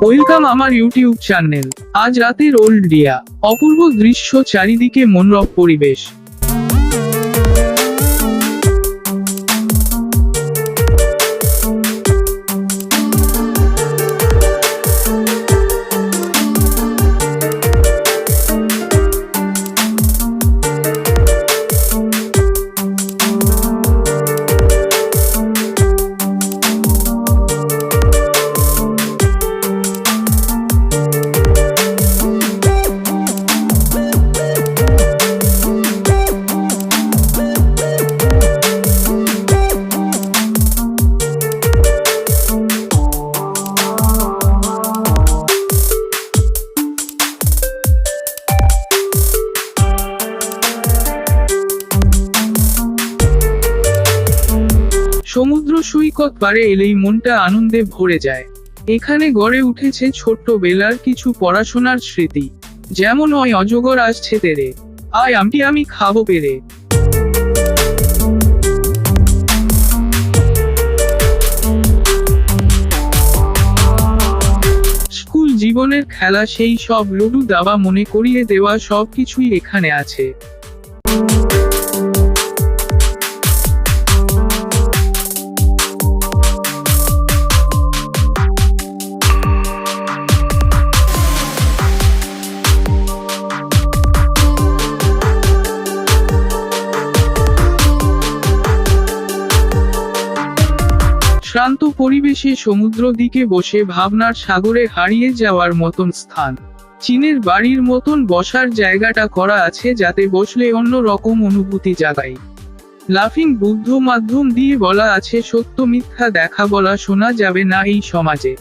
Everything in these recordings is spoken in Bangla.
ওয়েলকাম আমার ইউটিউব চ্যানেল। আজ রাতের ওল্ড ডিয়া, অপূর্ব দৃশ্য, চারিদিকে মনোরম পরিবেশ। সমুদ্র সৈকত পারে এলেই মনটা আনন্দে ভরে যায়। এখানে গড়ে উঠেছে ছোট্টবেলার কিছু পড়াশোনার স্মৃতি, যেমন ওই অজগর আসছে তেরে, আয় আমটি আমি খাবো পেরে। স্কুল জীবনের খেলা, সেই সব লুডু দাবা মনে করিয়ে দেওয়া সবকিছুই এখানে আছে। শান্ত পরিবেশে সমুদ্র দিকে বসে ভাবনার সাগরে হারিয়ে যাওয়ার মতন স্থান। চীনের বাড়ির মতন বসার জায়গাটা করা আছে, যাতে বসলে অন্য রকম অনুভূতি জাগায়। লাফিং বুদ্ধ মাধ্যম দিয়ে বলা আছে, সত্য মিথ্যা দেখা বলা শোনা যাবে না এই সমাজে।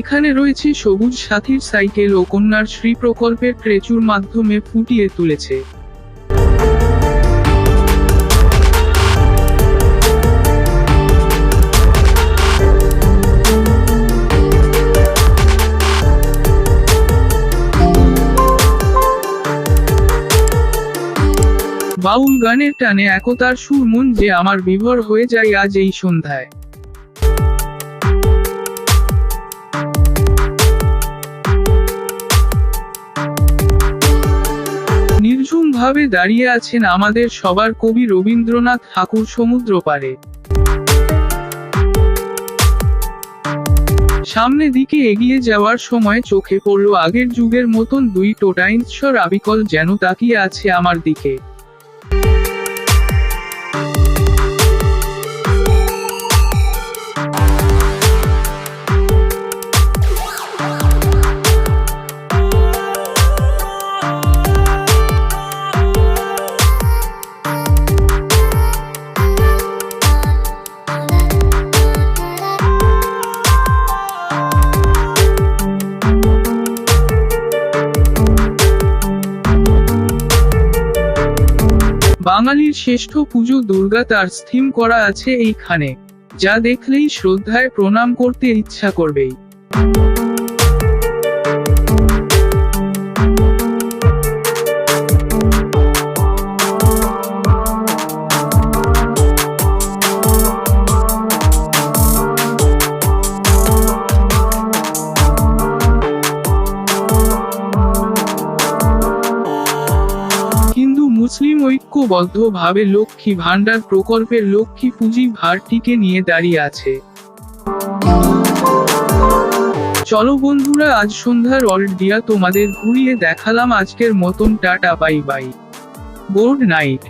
এখানে রয়েছে সবুজ সাথীর সাইকেল ও কন্যাশ্রী প্রকল্পের ট্রেচুর মাধ্যমে ফুটিয়ে তুলেছে। বাউল গানের টানে একতার সুর, মন যে আমার বিভোর হয়ে যায় আজ এই সন্ধ্যায়। নির্ঝুম ভাবে দাঁড়িয়ে আছেন আমাদের সবার কবি রবীন্দ্রনাথ ঠাকুর সমুদ্র পাড়ে। সামনে দিকে এগিয়ে যাওয়ার সময় চোখে পড়ল আগের যুগের মতন দুই টোটাইনশ্বর আবিকল, যেন তাকিয়ে আছে আমার দিকে। বাঙালির শ্রেষ্ঠ পুজো দুর্গা, তার থিম করা আছে এইখানে, যা দেখলেই শ্রদ্ধায় প্রণাম করতে ইচ্ছা করবেই। মুসলিম ঐক্যবদ্ধভাবে লক্ষ্মী ভান্ডার প্রকল্পের লক্ষ্মী পুঁজি ভারটিকে নিয়ে দাঁড়িয়ে আছে। চলো বন্ধুরা, আজ সন্ধ্যার ওল্ড ডিয়া তোমাদের ঘুরিয়ে দেখালাম। আজকের মতন tata, bye bye, good night.